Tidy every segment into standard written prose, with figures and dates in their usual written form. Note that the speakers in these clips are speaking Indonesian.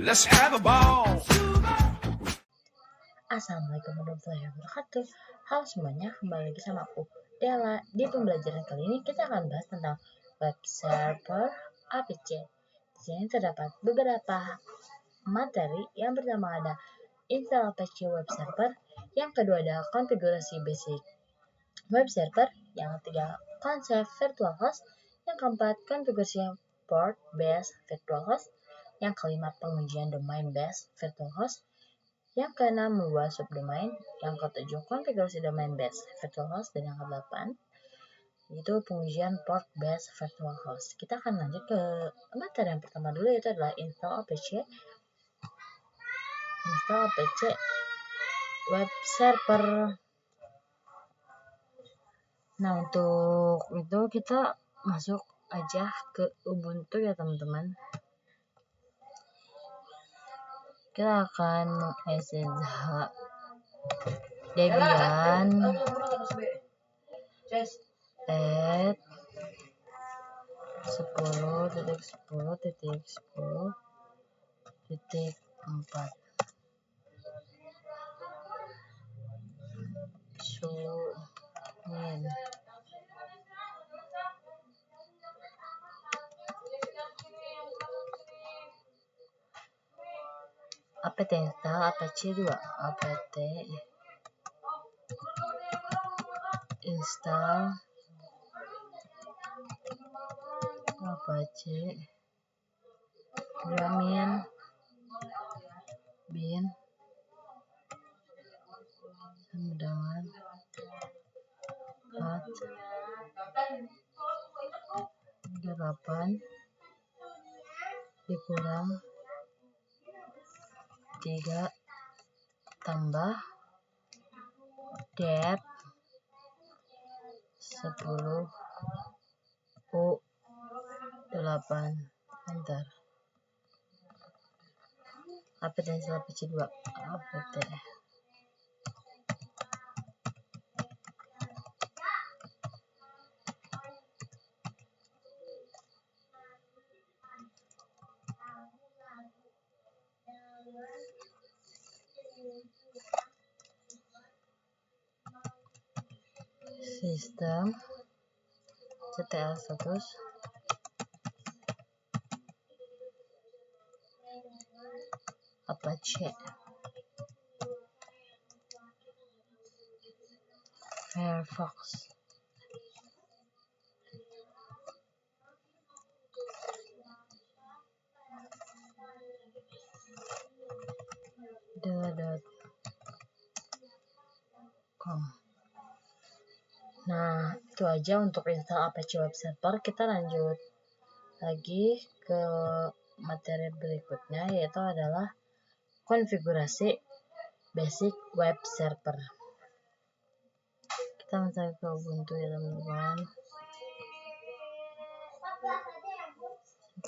Let's have a ball. Assalamualaikum warahmatullahi wabarakatuh. Halo semuanya, kembali lagi sama aku Della. Di pembelajaran kali ini kita akan bahas tentang web server APC. Di sini terdapat beberapa materi. Yang pertama ada install APC web server, yang kedua ada konfigurasi basic web server, yang ketiga konsep virtual host, yang keempat konfigurasi port based virtual host, yang kelima pengujian domain based virtual host, yang keenam membuat subdomain, yang ketujuh konfigurasi domain based virtual host, dan yang kedelapan itu pengujian port based virtual host. Kita akan lanjut ke materi yang pertama dulu, yaitu adalah install APC web server. Nah, untuk itu kita masuk aja ke Ubuntu ya teman-teman. Kita akan meng-SSH Debian at 10.10.10.4 sumin. apt install apache 2 apt install apache bin sama dengan 8 dikurang 3 tambah dep 10 u8 enter. apt install apache 2 apt sistem ctl status apache Firefox .com. Nah, itu aja untuk install apache web server. Kita lanjut lagi ke materi berikutnya, yaitu adalah konfigurasi basic web server. Kita masuk ke Ubuntu ya teman-teman.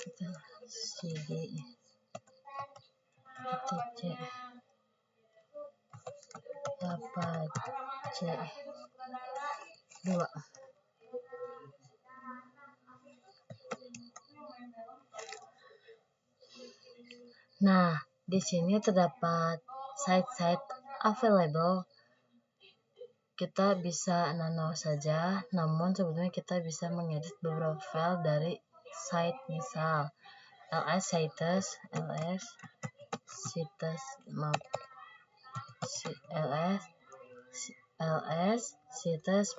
Kita cd etc apache 2. Nah, di sini terdapat site-site available. Kita bisa nano saja, namun sebetulnya kita bisa mengedit beberapa file dari site, misal ls sites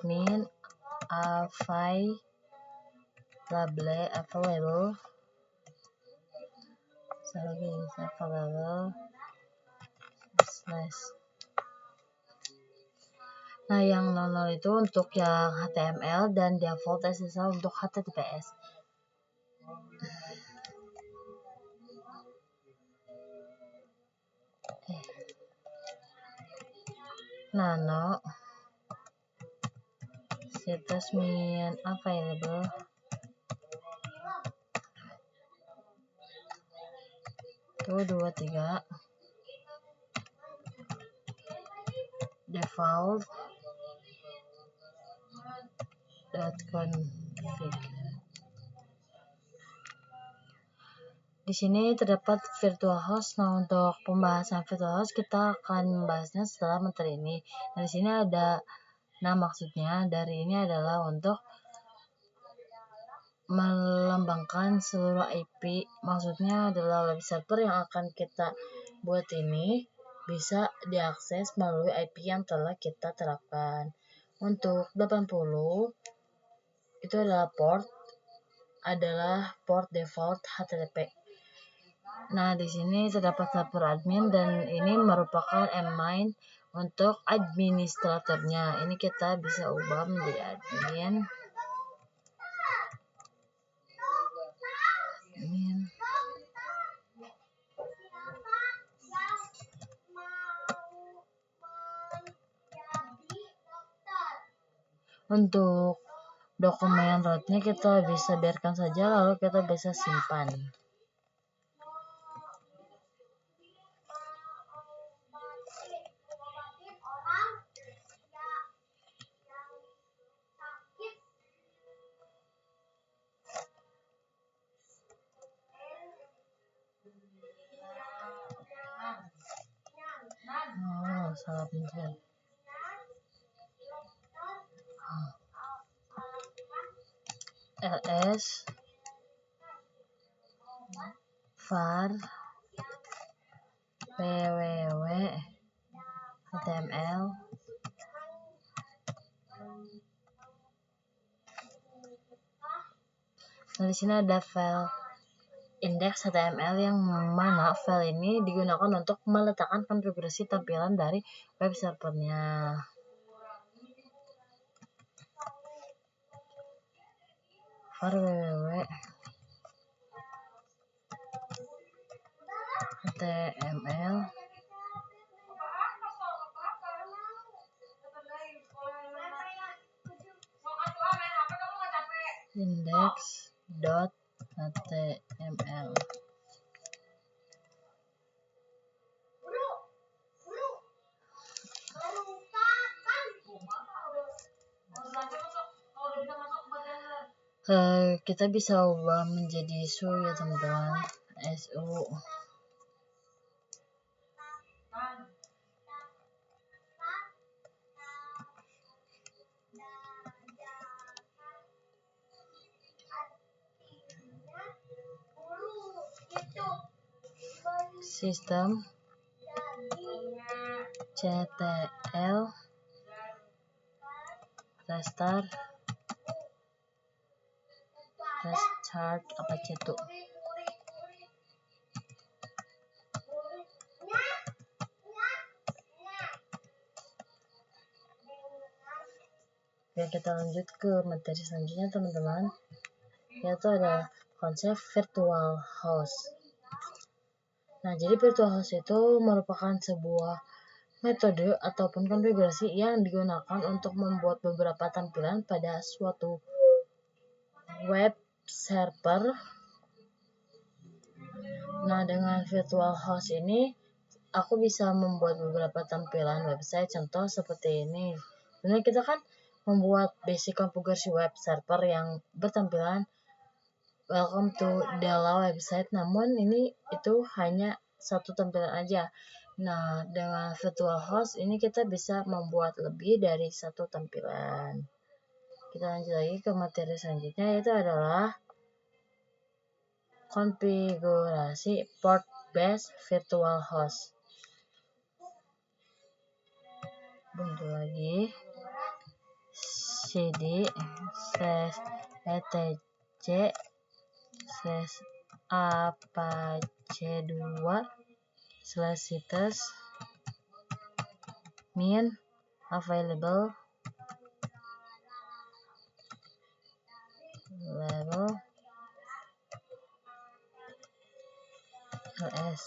min available slash. Nah, yang 00 itu untuk yang HTML dan default SSL untuk HTTPS. Nano sites min available itu 23 default .config. Di Di sini terdapat virtual host. Nah, untuk pembahasan virtual host kita akan membahasnya setelah materi ini. Nah, di sini ada, maksudnya dari ini adalah untuk melambangkan seluruh IP. Maksudnya adalah web server yang akan kita buat ini bisa diakses melalui IP yang telah kita terapkan. Untuk 80 itu adalah port default HTTP. Nah, di sini terdapat server admin dan ini merupakan admin untuk administratornya. Ini kita bisa ubah menjadi admin. Untuk dokumen rootnya kita bisa biarkan saja, lalu kita bisa simpan. Salah pencet. ls var pww html Nah, di sini ada file index HTML yang mana file ini digunakan untuk meletakkan konfigurasi tampilan dari web servernya. var www html index.html. Kita bisa ubah menjadi su ya teman-teman, su. Sistem ctl restart apa itu. Oke, kita lanjut ke materi selanjutnya teman-teman, yaitu ada konsep virtual host. Nah, jadi virtual host itu merupakan sebuah metode ataupun konfigurasi yang digunakan untuk membuat beberapa tampilan pada suatu web server. Nah, dengan virtual host ini aku bisa membuat beberapa tampilan website, contoh seperti ini. Sebenarnya kita kan membuat basic konfigurasi web server yang bertampilan welcome to Della website, namun ini itu hanya satu tampilan aja. Nah, dengan virtual host ini kita bisa membuat lebih dari satu tampilan. Kita lanjut lagi ke materi selanjutnya, yaitu adalah konfigurasi port based virtual host. Bentuk lagi cd /etc /apache2/situs min available level ls.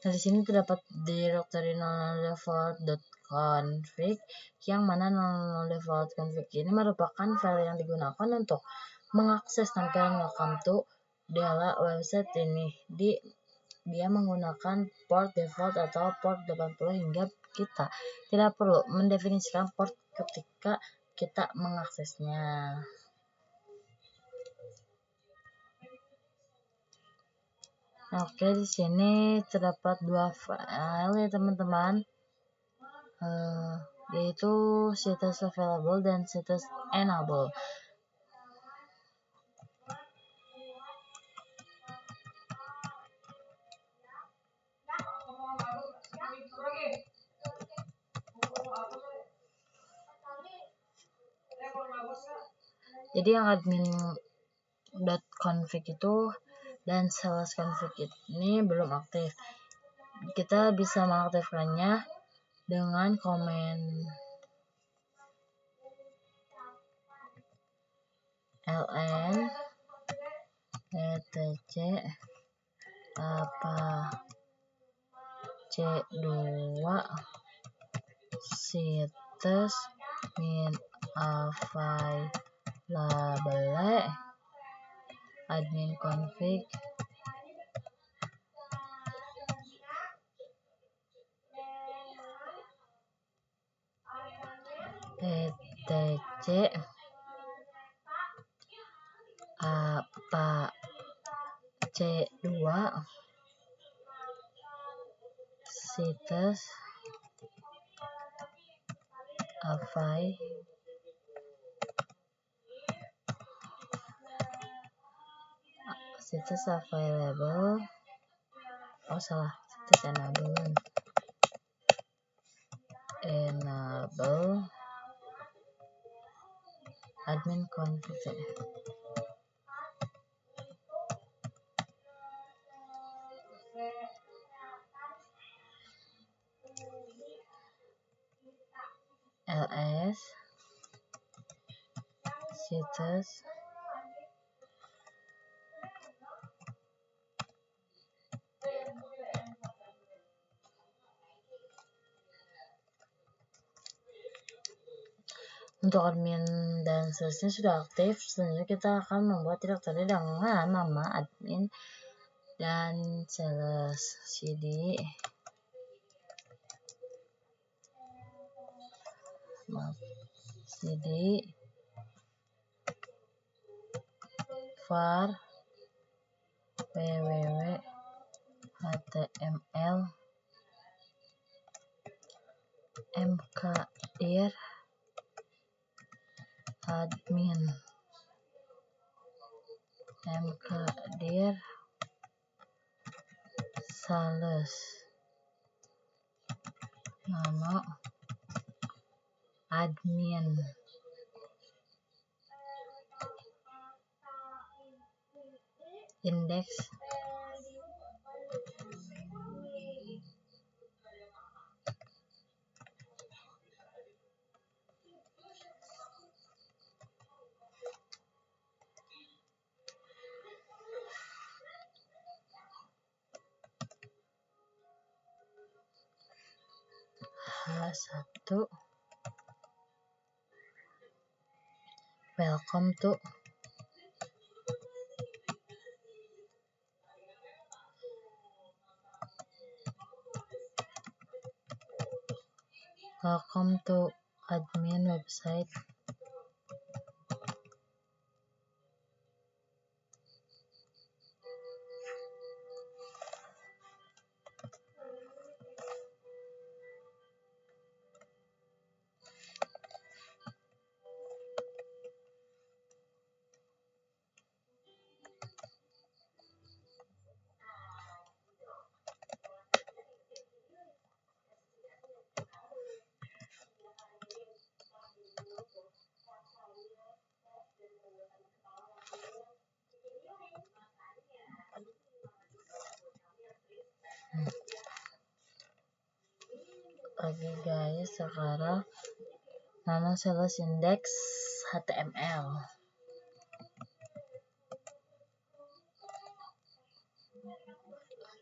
Nah, di sini terdapat directory default.config yang mana default.config ini merupakan file yang digunakan untuk mengakses tampilan welcome to Della website ini. Dia menggunakan port default atau port 80 hingga kita tidak perlu mendefinisikan port ketika kita mengaksesnya. Oke, di sini terdapat dua file ya teman-teman, yaitu status available dan status enable. Jadi yang admin.config itu dan sales config ini belum aktif. Kita bisa mengaktifkannya dengan komen ln etc c2 situs min available admin config etc c2 situs available situs enable admin config. ls situs untuk admin dan salesnya sudah aktif. Selanjutnya kita akan membuat directory dengan nama admin dan sales. cd var www.html mkdir admin mkdir sales nama admin index H1 welcome to admin website. Oke guys, sekarang nano sales index HTML.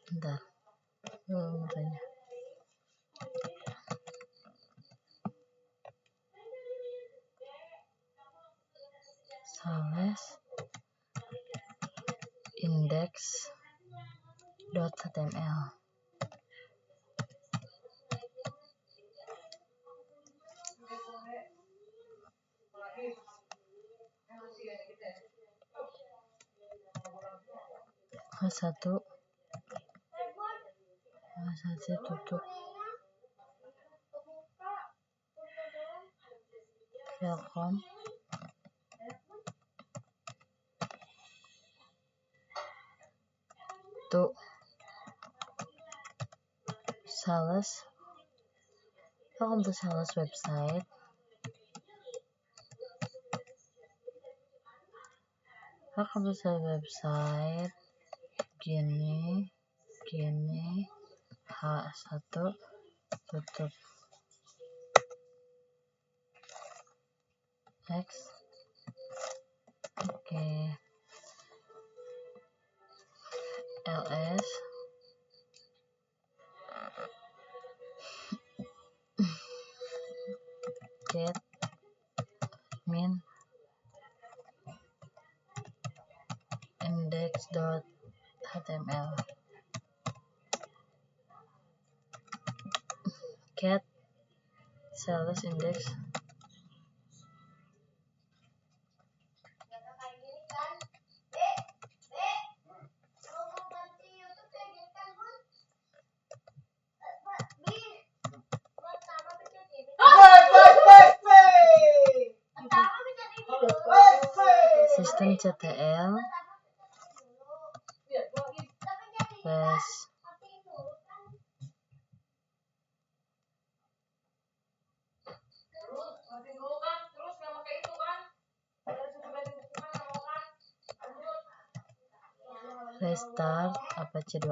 Bentar, makanya sales index.html. H1 Transaksi tutup. Welcome. To sales. Welcome to sales website. Welcome to sales website. Gini H1 tutup. X. Oke. LS. Get min index.html. Get sales index. System.ctl paste. Restart Apache 2.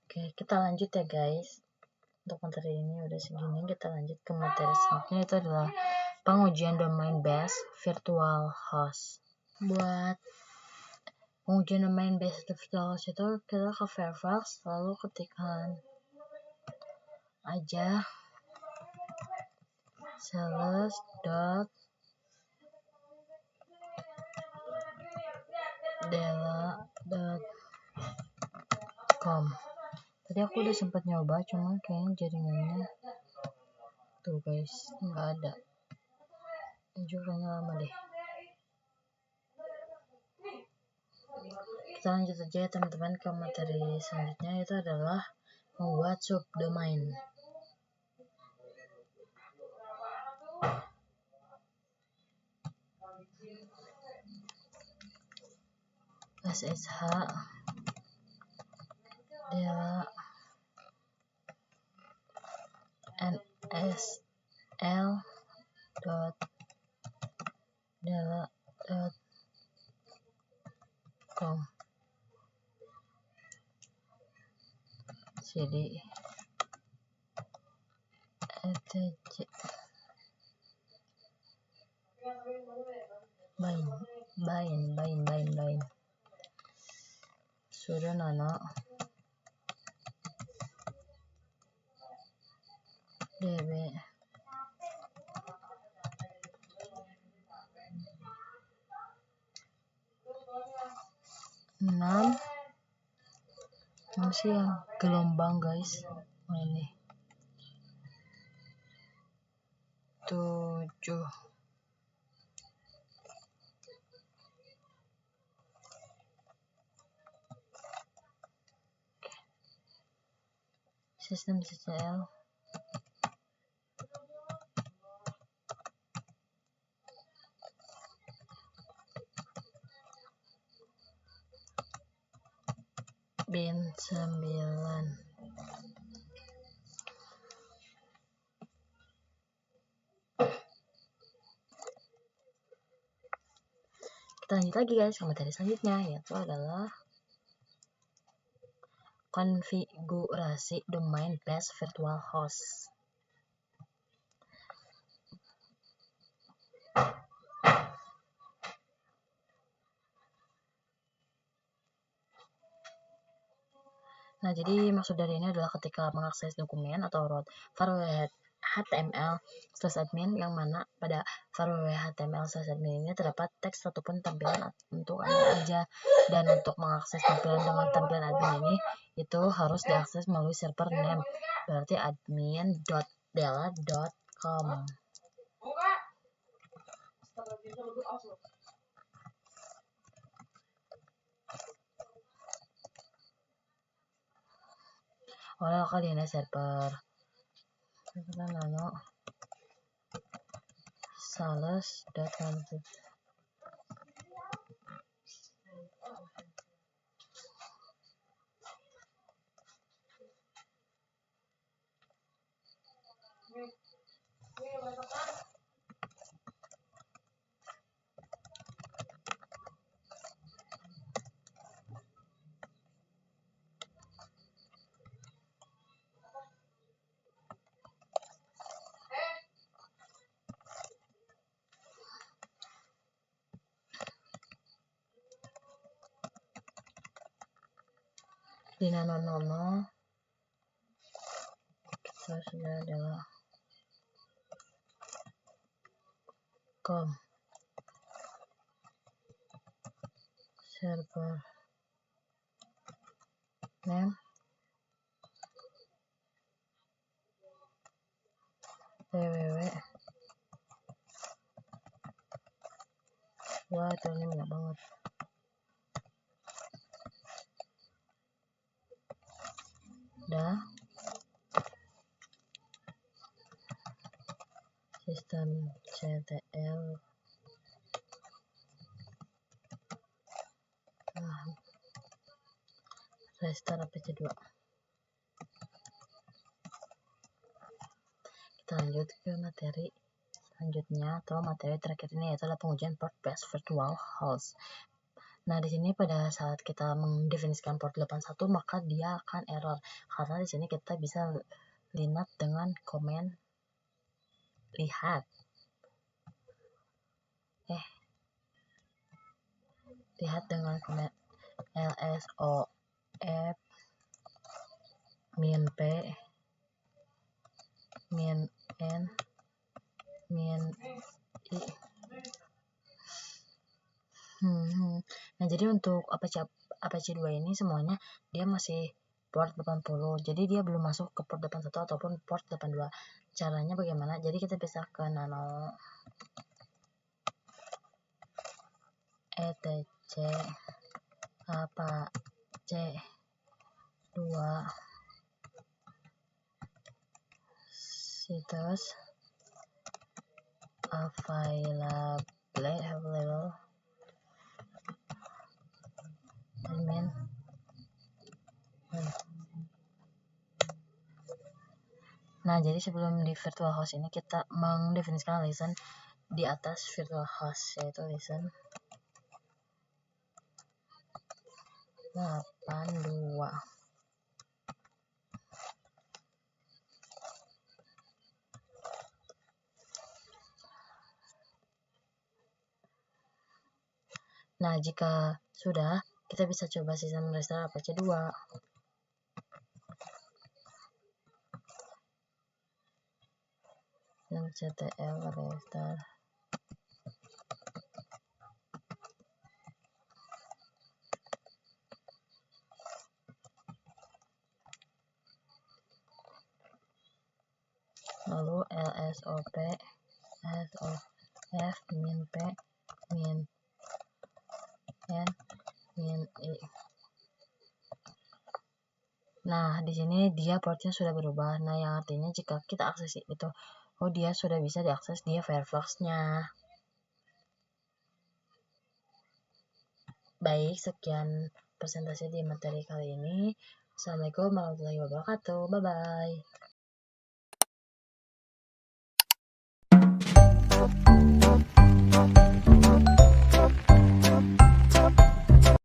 Oke, kita lanjut ya guys. Untuk materi ini udah segini, kita lanjut ke materi selanjutnya, itu adalah pengujian domain base virtual host. Buat pengujian domain base virtual host itu kita ke Firefox, lalu ketikkan aja sales.dela.com. Tadi aku udah sempat nyoba, cuma kayaknya jaringannya tuh guys nggak ada. Juga lama deh. Kita lanjut aja ya teman-teman ke materi selanjutnya, itu adalah membuat subdomain. SSH Dela nsl.dela.com cd etc bind sudah nano db masih yang gelombang guys. Ini 7 sistem CCL bin 9. Kita lanjut lagi guys ke materi selanjutnya, yaitu adalah konfigurasi domain base virtual host. Nah, jadi maksud dari ini adalah ketika mengakses dokumen atau root firewall HTML/admin, yang mana pada firewall HTML/admin ini terdapat teks ataupun tampilan untuk Anda aja, dan untuk mengakses tampilan dengan tampilan admin ini itu harus diakses melalui server name, berarti admin.dela.com. Oleh kalian server kita nano sales.config di nano kita sudah adalah com server name www. Wah, itu ini banyak banget. Dah sistem CTL restart APC 2. Kita lanjut ke materi selanjutnya atau materi terakhir ini, yaitu adalah pengujian port based virtual host. Nah, di sini pada saat kita mendefinisikan port 81 maka dia akan error karena di sini kita bisa lihat dengan komen lihat dengan komen lsof min p min n min i. Nah, jadi untuk APC 2 ini semuanya dia masih port 80, jadi dia belum masuk ke port 81 ataupun port 82. Caranya bagaimana? Jadi kita bisa ke nano etc APC 2 situs available admin. Nah, jadi sebelum di virtual host ini kita mendefinisikan license di atas virtual host, yaitu license 82. Nah, jika sudah, kita bisa coba sistem restart APC 2. Dan CTL restart. Lalu lsof min p min n min i. Nah, di sini dia portnya sudah berubah. Nah, yang artinya jika kita akses itu, dia sudah bisa diakses dia Firefox-nya. Baik, sekian presentasi di materi kali ini. Assalamualaikum warahmatullahi wabarakatuh. Bye bye.